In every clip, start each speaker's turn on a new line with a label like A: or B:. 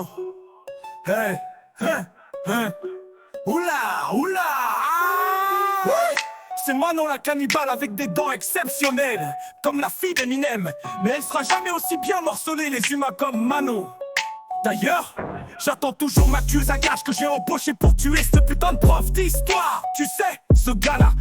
A: Oh, hey, hein, hein. Oula, oula, ah. Ouais. C'est Manon la cannibale avec des dents exceptionnelles, comme la fille d'Eminem. Mais elle sera jamais aussi bien morcelée les humains comme Manon. D'ailleurs, j'attends toujours ma à gage que j'ai embauché pour tuer ce putain de prof d'histoire. Tu sais, ce gars-là,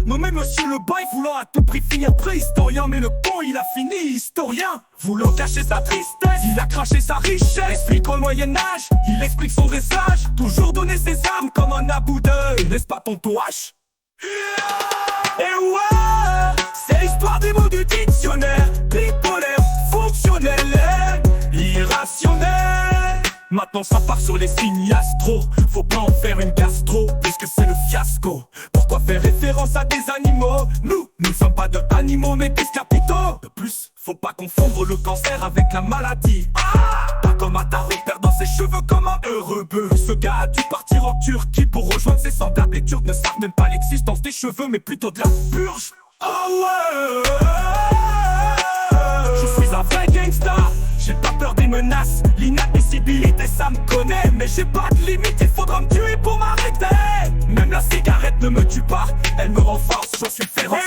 A: nommé Monsieur le Bail, voulant à tout prix finir préhistorien. Mais le con, il a fini historien. Voulant cacher sa tristesse, il a craché sa richesse. Explique au Moyen-Âge, il explique son dressage. Toujours donner ses armes comme un abou de, n'est-ce pas ton H? Et ouais, c'est l'histoire des mots du dictionnaire. Bipolaire, fonctionnel, irrationnel. Maintenant ça part sur les signes astro. Faut pas en faire une gastro, puisque c'est le fiasco. Pourquoi faire référence à des animaux? Nous ne sommes pas de animaux mais des capitaux. De plus, faut pas confondre le cancer avec la maladie. Pas comme Atari perdant ses cheveux comme un heureux bœuf. Ce gars a dû partir en Turquie pour rejoindre ses semblables. Les Turcs ne savent même pas l'existence des cheveux mais plutôt de la purge. Oh ouais, je suis un vrai gangsta. J'ai pas peur des menaces, l'inadmissibilité ça me connaît. Mais j'ai pas de limite, il faudra me tuer pour m'arrêter. Même la cigarette ne me tue pas, elle me renforce, j'en suis féroce.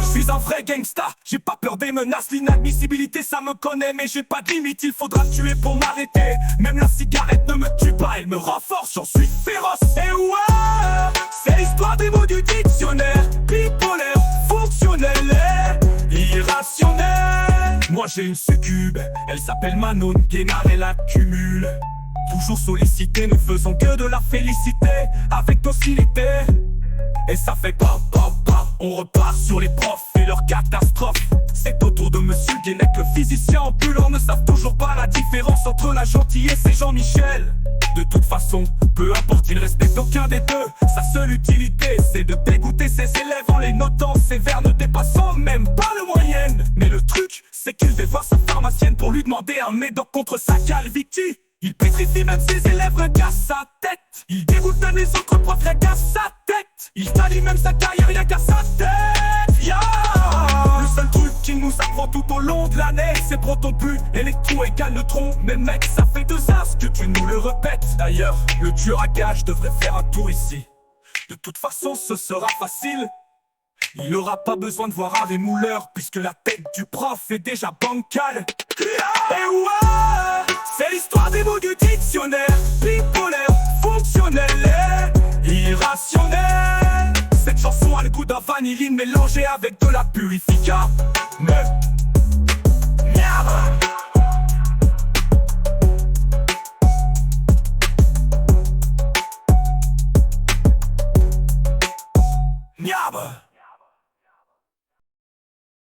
A: Je suis un vrai gangsta, j'ai pas peur des menaces, l'inadmissibilité ça me connaît. Mais j'ai pas de limite, il faudra me tuer pour m'arrêter. Même la cigarette ne me tue pas, elle me renforce, j'en suis féroce. Et ouais, c'est l'histoire des mots du dictionnaire. Bipolaire, fonctionnel, irrationnel. Moi j'ai une succube, elle s'appelle Manon Guénard, elle accumule. Toujours sollicitée, ne faisons que de la félicité avec docilité. Et ça fait pop, pop, pop. On repart sur les profs et leurs catastrophes. C'est au tour de Monsieur Guénec, le physicien ambulant. Ne savent toujours pas la différence entre la gentillesse et Jean-Michel. De toute façon, peu importe, il respecte aucun des deux. Sa seule utilité, c'est de dégoûter ses élèves en les notant sévères, ne dépassant même pas le moyenne. Mais le truc, c'est qu'il va voir sa pharmacienne pour lui demander un médoc contre sa calvitie. Il pétrifie même ses élèves, regarde sa tête. Il dégoûte même les autres profs, regarde sa tête. Il salit même sa carrière, rien qu'à sa tête. Yeah. Le seul truc qu'il nous apprend tout au long de l'année, c'est proton plus électron égale neutron. Mais mec, ça fait 2 as que tu nous le répètes. D'ailleurs, le tueur à gages devrait faire un tour ici. De toute façon, ce sera facile. Il aura pas besoin de voir un rémouleur, puisque la tête du prof est déjà bancale. Et ouais, c'est l'histoire des mots du dictionnaire. Bipolaire, fonctionnel, irrationnel. Cette chanson a le goût d'un vanilline mélangé avec de la purifica. Mais merde. Merde.